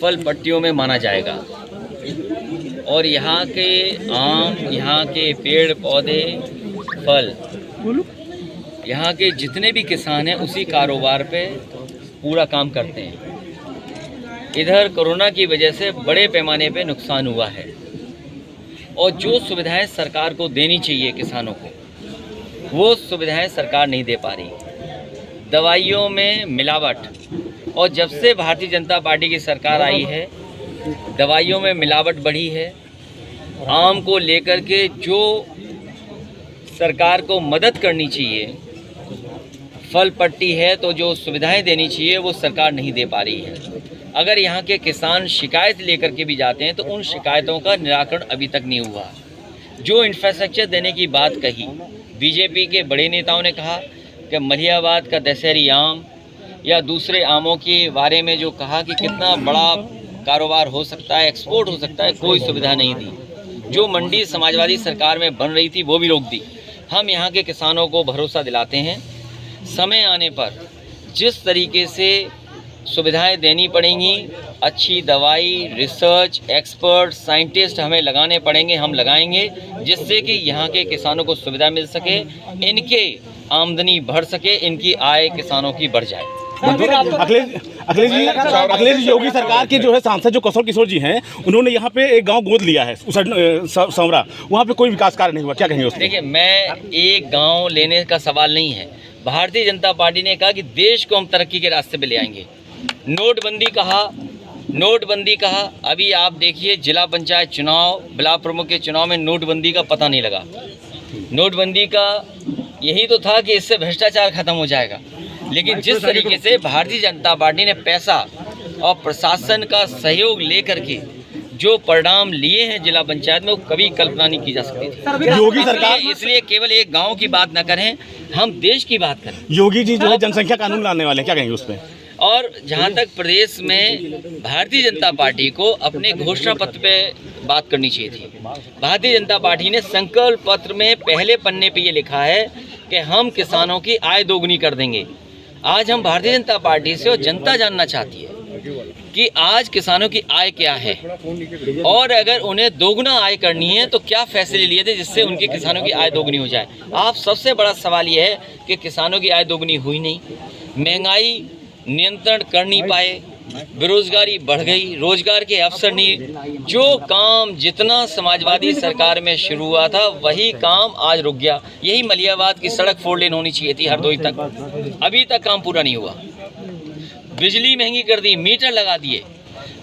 फल पट्टियों में माना जाएगा और यहाँ के आम, यहाँ के पेड़ पौधे, फल, यहाँ के जितने भी किसान हैं उसी कारोबार पे पूरा काम करते हैं। इधर कोरोना की वजह से बड़े पैमाने पे नुकसान हुआ है और जो सुविधाएं सरकार को देनी चाहिए किसानों को, वो सुविधाएं सरकार नहीं दे पा रही। दवाइयों में मिलावट, और जब से भारतीय जनता पार्टी की सरकार आई है दवाइयों में मिलावट बढ़ी है। आम को लेकर के जो सरकार को मदद करनी चाहिए, फल पट्टी है तो जो सुविधाएं देनी चाहिए वो सरकार नहीं दे पा रही है। अगर यहाँ के किसान शिकायत लेकर के भी जाते हैं तो उन शिकायतों का निराकरण अभी तक नहीं हुआ। जो इंफ्रास्ट्रक्चर देने की बात कही, बीजेपी के बड़े नेताओं ने कहा कि मलिहाबाद का दशहरी आम या दूसरे आमों के बारे में जो कहा कि कितना बड़ा कारोबार हो सकता है, एक्सपोर्ट हो सकता है, कोई सुविधा नहीं दी। जो मंडी समाजवादी सरकार में बन रही थी वो भी रोक दी। हम यहाँ के किसानों को भरोसा दिलाते हैं, समय आने पर जिस तरीके से सुविधाएं देनी पड़ेंगी, अच्छी दवाई, रिसर्च, एक्सपर्ट, साइंटिस्ट हमें लगाने पड़ेंगे, हम लगाएंगे, जिससे कि यहाँ के किसानों को सुविधा मिल सके, इनके आमदनी बढ़ सके, इनकी आय किसानों की बढ़ जाए। अखिलेश जी, योगी सरकार के जो है सांसद जो कौशल किशोर जी हैं, उन्होंने यहाँ पे एक गांव गोद लिया है सौरा, वहाँ पे कोई विकास कार्य नहीं हुआ, क्या कहेंगे उसमें? देखिए, मैं एक गांव लेने का सवाल नहीं है। भारतीय जनता पार्टी ने कहा कि देश को हम तरक्की के रास्ते पे ले आएंगे। नोटबंदी कहा, अभी आप देखिए जिला पंचायत चुनाव, ब्लॉक प्रमुख के चुनाव में नोटबंदी का पता नहीं लगा। नोटबंदी का यही तो था कि इससे भ्रष्टाचार खत्म हो जाएगा, लेकिन जिस तरीके से भारतीय जनता पार्टी ने पैसा और प्रशासन का सहयोग लेकर के जो परिणाम लिए हैं जिला पंचायत में, वो कभी कल्पना नहीं की जा सकती थी। योगी सरकार इसलिए केवल एक गांव की बात न करें, हम देश की बात करें। योगी जी जो है जनसंख्या कानून लाने वाले हैं, क्या कहेंगे उस पर? और जहां तक प्रदेश में भारतीय जनता पार्टी को अपने घोषणा पत्र पे बात करनी चाहिए थी। भारतीय जनता पार्टी ने संकल्प पत्र में पहले पन्ने पे ये लिखा है कि हम किसानों की आय दोगुनी कर देंगे। आज हम भारतीय जनता पार्टी से और जनता जानना चाहती है कि आज किसानों की आय क्या है और अगर उन्हें दोगुना आय करनी है तो क्या फैसले लिए थे जिससे उनके किसानों की आय दोगुनी हो जाए। आप सबसे बड़ा सवाल यह है कि किसानों की आय दोगुनी हुई नहीं, महंगाई नियंत्रण कर नहीं पाए, बेरोजगारी बढ़ गई, रोजगार के अवसर नहीं। जो काम जितना समाजवादी सरकार में शुरू हुआ था वही काम आज रुक गया। यही मलिहाबाद की सड़क 4 लेन होनी चाहिए थी हरदोई तक, अभी तक काम पूरा नहीं हुआ। बिजली महंगी कर दी, मीटर लगा दिए,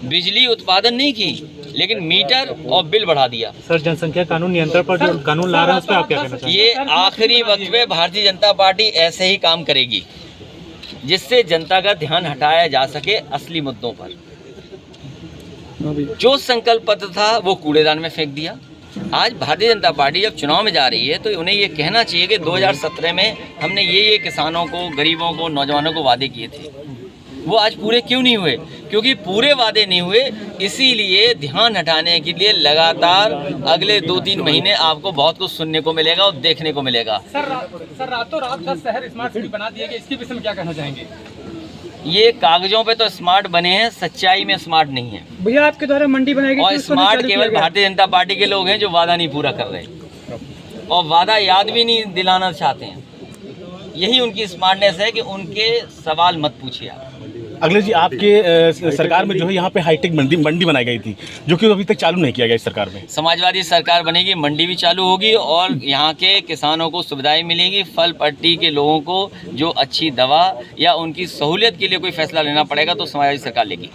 बिजली उत्पादन नहीं की लेकिन मीटर और बिल बढ़ा दिया। सर, जनसंख्या कानून नियंत्रण पर जो कानून ला रहा है उस पर आप क्या कहना चाहते हैं? ये आखिरी वक्त में भारतीय जनता पार्टी ऐसे ही काम करेगी जिससे जनता का ध्यान हटाया जा सके असली मुद्दों पर। जो संकल्प पत्र था वो कूड़ेदान में फेंक दिया। आज भारतीय जनता पार्टी जब चुनाव में जा रही है तो उन्हें ये कहना चाहिए कि 2017 में हमने ये किसानों को, गरीबों को, नौजवानों को वादे किए थे, वो आज पूरे क्यों नहीं हुए? क्योंकि पूरे वादे नहीं हुए, इसीलिए ध्यान हटाने के लिए लगातार अगले 2-3 महीने आपको बहुत कुछ सुनने को मिलेगा और देखने को मिलेगा। सर रातों रात 10 शहर स्मार्ट सिटी बना दिए गए, इसके विषय में क्या कहना चाहेंगे? ये कागजों पे तो स्मार्ट बने हैं, सच्चाई में स्मार्ट नहीं है भैया। आपके द्वारा मंडी बनाएगी और स्मार्ट केवल भारतीय जनता पार्टी के लोग हैं जो वादा नहीं पूरा कर रहे और वादा याद भी नहीं दिलाना चाहते हैं। यही उनकी स्मार्टनेस है कि उनके सवाल मत पूछिए आप। अखिलेश जी, आपके सरकार में जो है यहाँ पे हाईटेक मंडी बनाई गई थी जो कि अभी तक चालू नहीं किया गया इस सरकार में। समाजवादी सरकार बनेगी, मंडी भी चालू होगी और यहाँ के किसानों को सुविधाएं मिलेंगी। फल पट्टी के लोगों को जो अच्छी दवा या उनकी सहूलियत के लिए कोई फैसला लेना पड़ेगा तो समाजवादी सरकार लेगी।